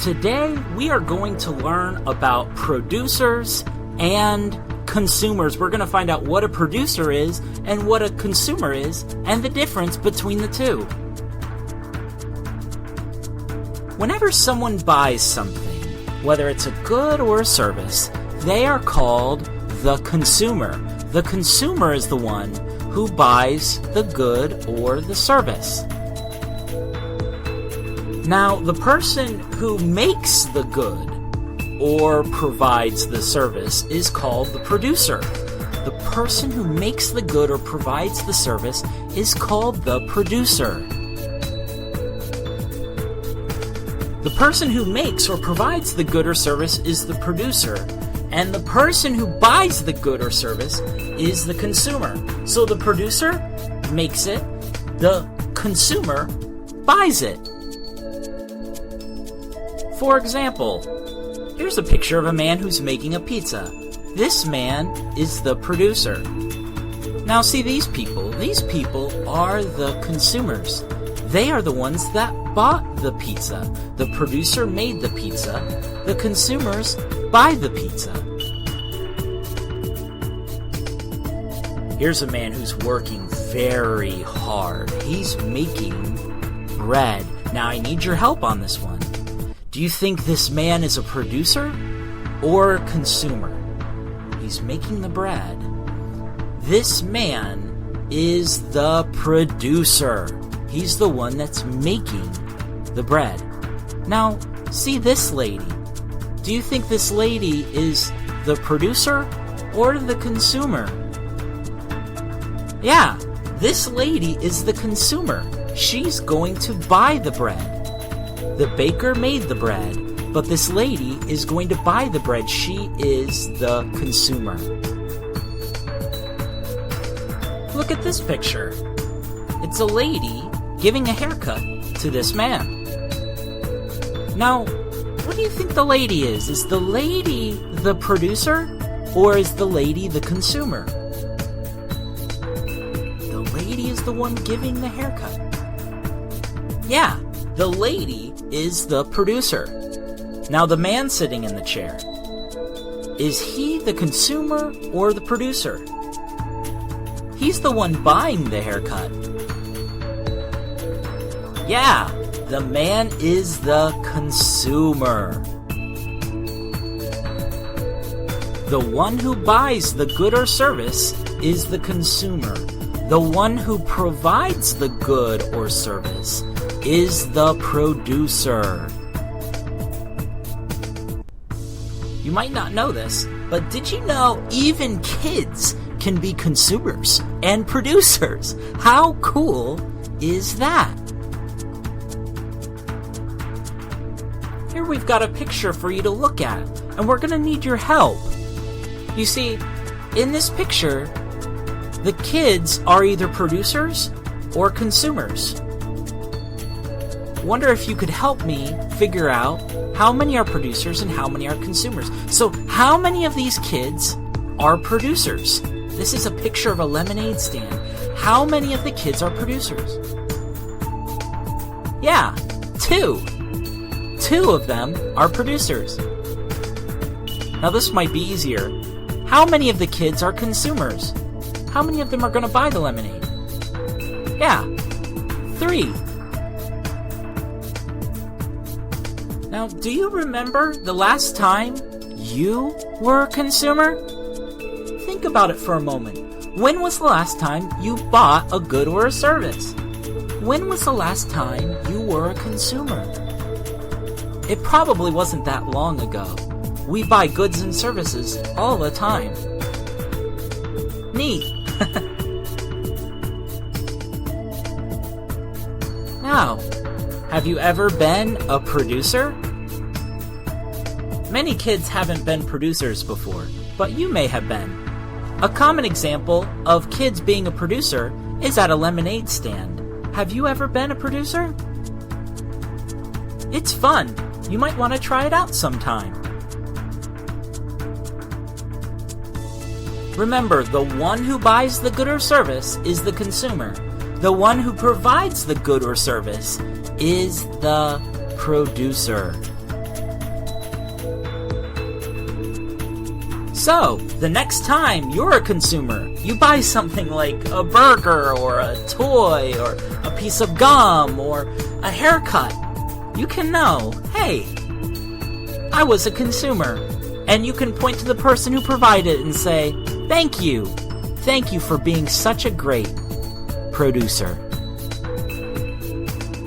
Today, we are going to learn about producers and consumers. We're going to find out what a producer is and what a consumer is and the difference between the two. Whenever someone buys something, whether it's a good or a service, they are called the consumer. The consumer is the one who buys the good or the service. Now, the person who makes the good or provides the service is called the producer. The person who makes the good or provides the service is called the producer. The person who makes or provides the good or service is the producer, and the person who buys the good or service is the consumer. So the producer makes it, the consumer buys it. For example, here's a picture of a man who's making a pizza. This man is the producer. Now see these people are the consumers. They are the ones that bought the pizza. The producer made the pizza. The consumers buy the pizza. Here's a man who's working very hard. He's making bread. Now I need your help on this one. Do you think this man is a producer or a consumer? He's making the bread. This man is the producer. He's the one that's making the bread. Now, see this lady. Do you think this lady is the producer or the consumer? Yeah, this lady is the consumer. She's going to buy the bread. The baker made the bread, but this lady is going to buy the bread. She is the consumer. Look at this picture. It's a lady giving a haircut to this man. Now, what do you think the lady is? Is the lady the producer or is the lady the consumer? The lady is the one giving the haircut. Yeah, the lady is the producer. Now the man sitting in the chair, is he the consumer or the producer? He's the one buying the haircut. Yeah, the man is the consumer. The one who buys the good or service is the consumer. The one who provides the good or service is the producer. You might not know this, but did you know even kids can be consumers and producers? How cool is that? Here we've got a picture for you to look at, and we're going to need your help. You see, in this picture, the kids are either producers or consumers. Wonder if you could help me figure out how many are producers and how many are consumers. So, how many of these kids are producers? This is a picture of a lemonade stand. How many of the kids are producers? Yeah, 2. 2 of them are producers. Now this might be easier. How many of the kids are consumers? How many of them are going to buy the lemonade? Yeah, 3. Now, do you remember the last time you were a consumer? Think about it for a moment. When was the last time you bought a good or a service? When was the last time you were a consumer? It probably wasn't that long ago. We buy goods and services all the time. Neat. Now, have you ever been a producer? Many kids haven't been producers before, but you may have been. A common example of kids being a producer is at a lemonade stand. Have you ever been a producer? It's fun. You might want to try it out sometime. Remember, the one who buys the good or service is the consumer. The one who provides the good or service is the producer. So, the next time you're a consumer, you buy something like a burger or a toy or a piece of gum or a haircut, you can know, hey, I was a consumer. And you can point to the person who provided it and say, thank you. Thank you for being such a great producer.